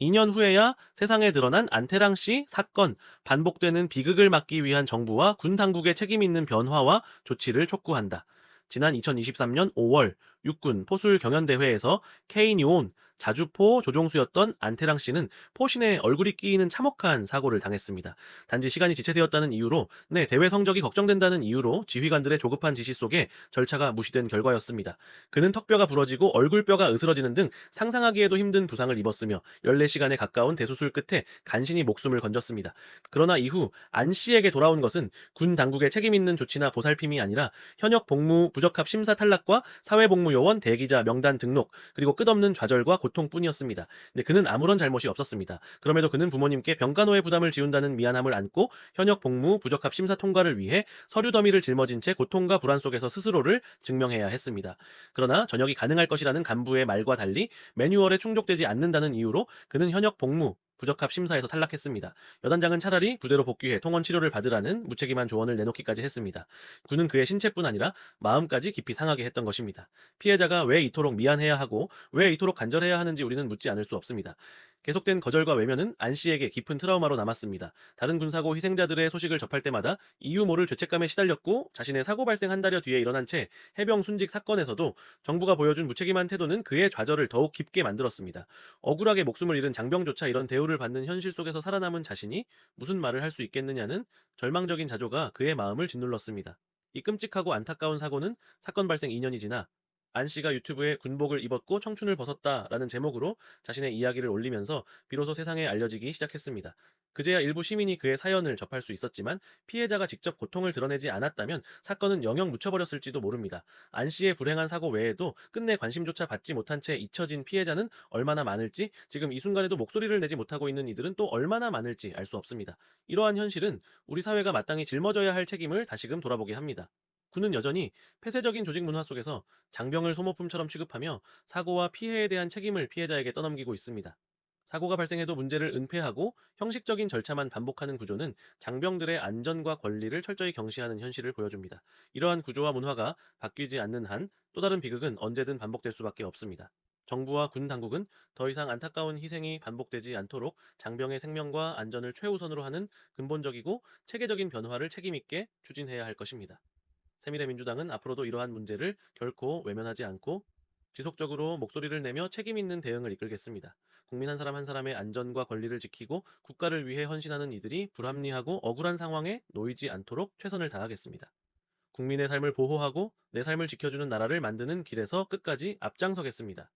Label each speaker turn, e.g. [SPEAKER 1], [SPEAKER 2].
[SPEAKER 1] 2년 후에야 세상에 드러난 안태랑 씨 사건, 반복되는 비극을 막기 위한 정부와 군 당국의 책임 있는 변화와 조치를 촉구한다. 지난 2023년 5월 육군 포술 경연대회에서 K니온 자주포 조종수였던 안태랑 씨는 포신에 얼굴이 끼이는 참혹한 사고를 당했습니다. 단지 시간이 지체되었다는 이유로, 대회 성적이 걱정된다는 이유로 지휘관들의 조급한 지시 속에 절차가 무시된 결과였습니다. 그는 턱뼈가 부러지고 얼굴뼈가 으스러지는 등 상상하기에도 힘든 부상을 입었으며 14시간에 가까운 대수술 끝에 간신히 목숨을 건졌습니다. 그러나 이후 안 씨에게 돌아온 것은 군 당국의 책임 있는 조치나 보살핌이 아니라 현역 복무 부적합 심사 탈락과 사회복무요원 대기자 명단 등록, 그리고 끝없는 좌절과 고통뿐이었습니다. 근데 그는 아무런 잘못이 없었습니다. 그럼에도 그는 부모님께 병간호의 부담을 지운다는 미안함을 안고 현역 복무 부적합 심사 통과를 위해 서류 더미를 짊어진 채 고통과 불안 속에서 스스로를 증명해야 했습니다. 그러나 전역이 가능할 것이라는 간부의 말과 달리 매뉴얼에 충족되지 않는다는 이유로 그는 현역 복무 부적합 심사에서 탈락했습니다. 여단장은 차라리 부대로 복귀해 통원 치료를 받으라는 무책임한 조언을 내놓기까지 했습니다. 군은 그의 신체뿐 아니라 마음까지 깊이 상하게 했던 것입니다. 피해자가 왜 이토록 미안해야 하고 왜 이토록 간절해야 하는지 우리는 묻지 않을 수 없습니다. 계속된 거절과 외면은 안 씨에게 깊은 트라우마로 남았습니다. 다른 군사고 희생자들의 소식을 접할 때마다 이유 모를 죄책감에 시달렸고, 자신의 사고 발생 한 달여 뒤에 일어난 채 해병 순직 사건에서도 정부가 보여준 무책임한 태도는 그의 좌절을 더욱 깊게 만들었습니다. 억울하게 목숨을 잃은 장병조차 이런 대우를 받는 현실 속에서 살아남은 자신이 무슨 말을 할 수 있겠느냐는 절망적인 자조가 그의 마음을 짓눌렀습니다. 이 끔찍하고 안타까운 사고는 사건 발생 2년이 지나 안 씨가 유튜브에 군복을 입었고 청춘을 벗었다라는 제목으로 자신의 이야기를 올리면서 비로소 세상에 알려지기 시작했습니다. 그제야 일부 시민이 그의 사연을 접할 수 있었지만, 피해자가 직접 고통을 드러내지 않았다면 사건은 영영 묻혀버렸을지도 모릅니다. 안 씨의 불행한 사고 외에도 끝내 관심조차 받지 못한 채 잊혀진 피해자는 얼마나 많을지, 지금 이 순간에도 목소리를 내지 못하고 있는 이들은 또 얼마나 많을지 알 수 없습니다. 이러한 현실은 우리 사회가 마땅히 짊어져야 할 책임을 다시금 돌아보게 합니다. 군은 여전히 폐쇄적인 조직 문화 속에서 장병을 소모품처럼 취급하며 사고와 피해에 대한 책임을 피해자에게 떠넘기고 있습니다. 사고가 발생해도 문제를 은폐하고 형식적인 절차만 반복하는 구조는 장병들의 안전과 권리를 철저히 경시하는 현실을 보여줍니다. 이러한 구조와 문화가 바뀌지 않는 한 또 다른 비극은 언제든 반복될 수밖에 없습니다. 정부와 군 당국은 더 이상 안타까운 희생이 반복되지 않도록 장병의 생명과 안전을 최우선으로 하는 근본적이고 체계적인 변화를 책임있게 추진해야 할 것입니다. 새미래민주당은 앞으로도 이러한 문제를 결코 외면하지 않고 지속적으로 목소리를 내며 책임 있는 대응을 이끌겠습니다. 국민 한 사람 한 사람의 안전과 권리를 지키고 국가를 위해 헌신하는 이들이 불합리하고 억울한 상황에 놓이지 않도록 최선을 다하겠습니다. 국민의 삶을 보호하고 내 삶을 지켜주는 나라를 만드는 길에서 끝까지 앞장서겠습니다.